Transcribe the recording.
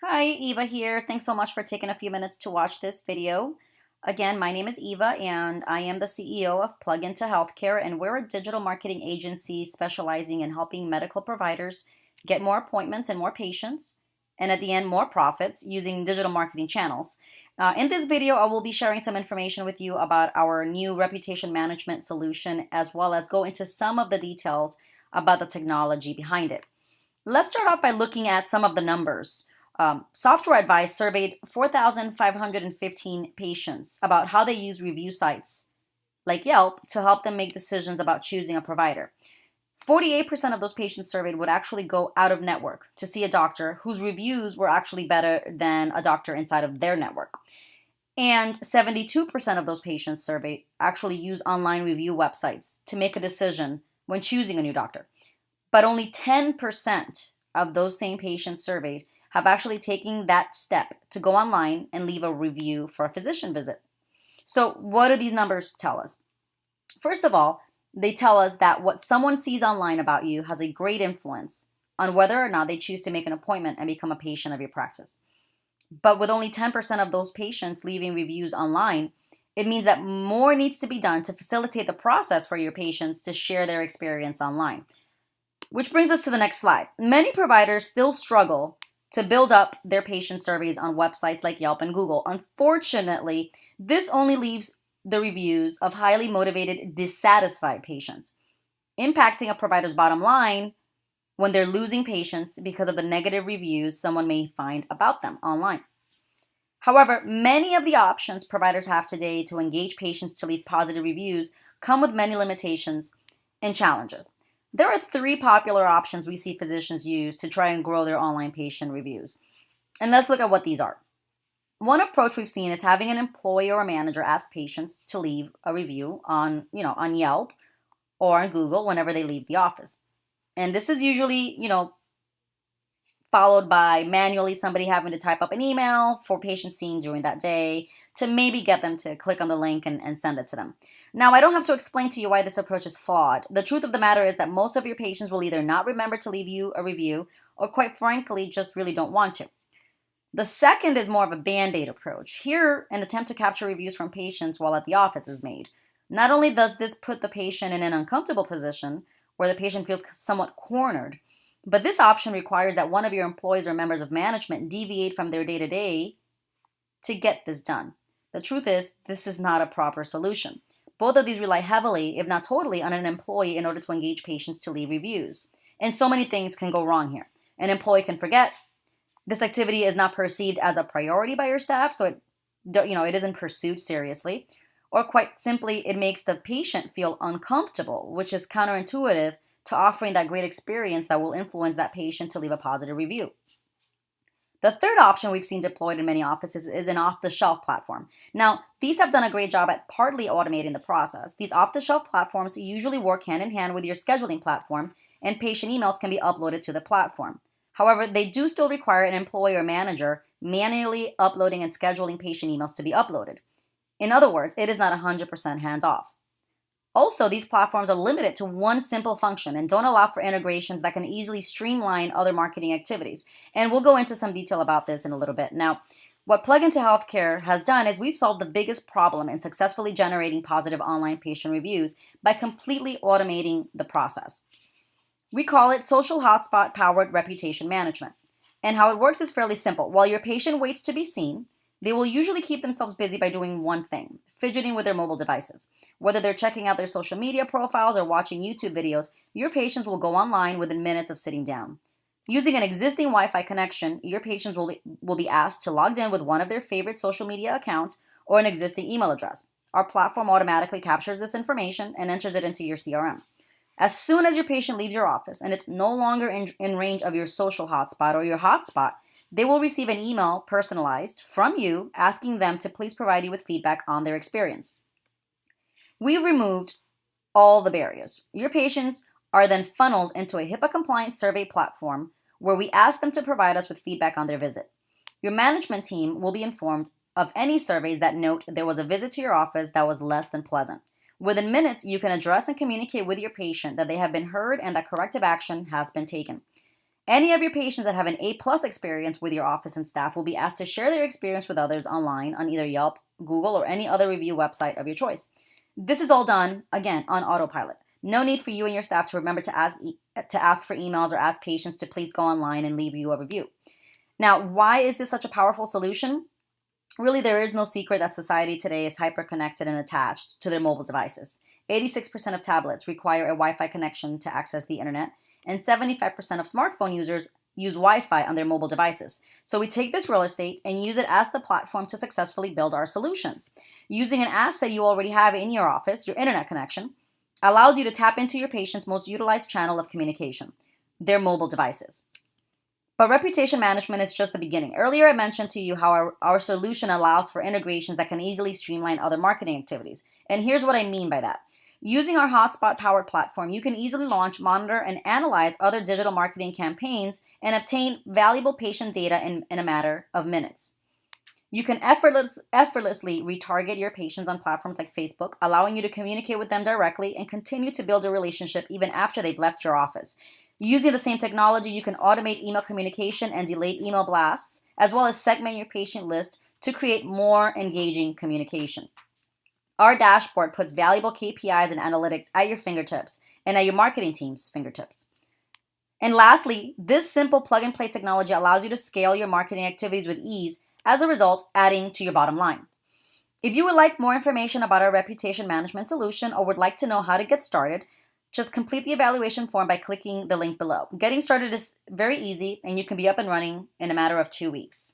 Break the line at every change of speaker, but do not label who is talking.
Hi, Eva here. Thanks so much for taking a few minutes to watch this video. Again, my name is Eva and I am the CEO of Plug Into Healthcare, and we're a digital marketing agency specializing in helping medical providers get more appointments and more patients, and at the end, more profits using digital marketing channels. In this video, I will be sharing some information with you about our new reputation management solution, as well as go into some of the details about the technology behind it. Let's start off by looking at some of the numbers. Software Advice surveyed 4,515 patients about how they use review sites like Yelp to help them make decisions about choosing a provider. 48% of those patients surveyed would actually go out of network to see a doctor whose reviews were actually better than a doctor inside of their network. And 72% of those patients surveyed actually use online review websites to make a decision when choosing a new doctor. But only 10% of those same patients surveyed have actually taken that step to go online and leave a review for a physician visit. So what do these numbers tell us? First of all, they tell us that what someone sees online about you has a great influence on whether or not they choose to make an appointment and become a patient of your practice. But with only 10% of those patients leaving reviews online, it means that more needs to be done to facilitate the process for your patients to share their experience online. Which brings us to the next slide. Many providers still struggle to build up their patient surveys on websites like Yelp and Google. Unfortunately, this only leaves the reviews of highly motivated, dissatisfied patients, impacting a provider's bottom line when they're losing patients because of the negative reviews someone may find about them online. However, many of the options providers have today to engage patients to leave positive reviews come with many limitations and challenges. There are three popular options we see physicians use to try and grow their online patient reviews. And let's look at what these are. One approach we've seen is having an employee or a manager ask patients to leave a review on Yelp or on Google whenever they leave the office. And this is usually, followed by manually somebody having to type up an email for patients seen during that day to maybe get them to click on the link and send it to them. Now, I don't have to explain to you why this approach is flawed. The truth of the matter is that most of your patients will either not remember to leave you a review or, quite frankly, just really don't want to. The second is more of a band-aid approach. Here, an attempt to capture reviews from patients while at the office is made. Not only does this put the patient in an uncomfortable position where the patient feels somewhat cornered, but this option requires that one of your employees or members of management deviate from their day-to-day to get this done. The truth is, this is not a proper solution. Both of these rely heavily, if not totally, on an employee in order to engage patients to leave reviews. And so many things can go wrong here. An employee can forget. This activity is not perceived as a priority by your staff, so it isn't pursued seriously. Or quite simply, it makes the patient feel uncomfortable, which is counterintuitive to offering that great experience that will influence that patient to leave a positive review. The third option we've seen deployed in many offices is an off-the-shelf platform. Now, these have done a great job at partly automating the process. These off-the-shelf platforms usually work hand in hand with your scheduling platform, and patient emails can be uploaded to the platform. However, they do still require an employee or manager manually uploading and scheduling patient emails to be uploaded. In other words, it is not 100% hands-off. Also, these platforms are limited to one simple function and don't allow for integrations that can easily streamline other marketing activities. And we'll go into some detail about this in a little bit. Now, what Plug Into Healthcare has done is we've solved the biggest problem in successfully generating positive online patient reviews by completely automating the process. We call it social hotspot powered reputation management. And how it works is fairly simple. While your patient waits to be seen, they will usually keep themselves busy by doing one thing: fidgeting with their mobile devices. Whether they're checking out their social media profiles or watching YouTube videos, your patients will go online within minutes of sitting down. Using an existing Wi-Fi connection, your patients will be asked to log in with one of their favorite social media accounts or an existing email address. Our platform automatically captures this information and enters it into your CRM. As soon as your patient leaves your office and it's no longer in range of your social hotspot or your hotspot, they will receive an email personalized from you asking them to please provide you with feedback on their experience. We've removed all the barriers. Your patients are then funneled into a HIPAA-compliant survey platform where we ask them to provide us with feedback on their visit. Your management team will be informed of any surveys that note there was a visit to your office that was less than pleasant. Within minutes, you can address and communicate with your patient that they have been heard and that corrective action has been taken. Any of your patients that have an A+ experience with your office and staff will be asked to share their experience with others online on either Yelp, Google, or any other review website of your choice. This is all done, again, on autopilot. No need for you and your staff to remember to ask for emails or ask patients to please go online and leave you a review. Now, why is this such a powerful solution? Really, there is no secret that society today is hyper-connected and attached to their mobile devices. 86% of tablets require a Wi-Fi connection to access the internet, and 75% of smartphone users use Wi-Fi on their mobile devices. So we take this real estate and use it as the platform to successfully build our solutions. Using an asset you already have in your office, your internet connection, allows you to tap into your patient's most utilized channel of communication, their mobile devices. But reputation management is just the beginning. Earlier, I mentioned to you how our solution allows for integrations that can easily streamline other marketing activities. And here's what I mean by that. Using our hotspot-powered platform, you can easily launch, monitor, and analyze other digital marketing campaigns and obtain valuable patient data in a matter of minutes. You can effortlessly retarget your patients on platforms like Facebook, allowing you to communicate with them directly and continue to build a relationship even after they've left your office. Using the same technology, you can automate email communication and delayed email blasts, as well as segment your patient list to create more engaging communication. Our dashboard puts valuable KPIs and analytics at your fingertips and at your marketing team's fingertips. And lastly, this simple plug-and-play technology allows you to scale your marketing activities with ease, as a result, adding to your bottom line. If you would like more information about our reputation management solution or would like to know how to get started, just complete the evaluation form by clicking the link below. Getting started is very easy, and you can be up and running in a matter of 2 weeks.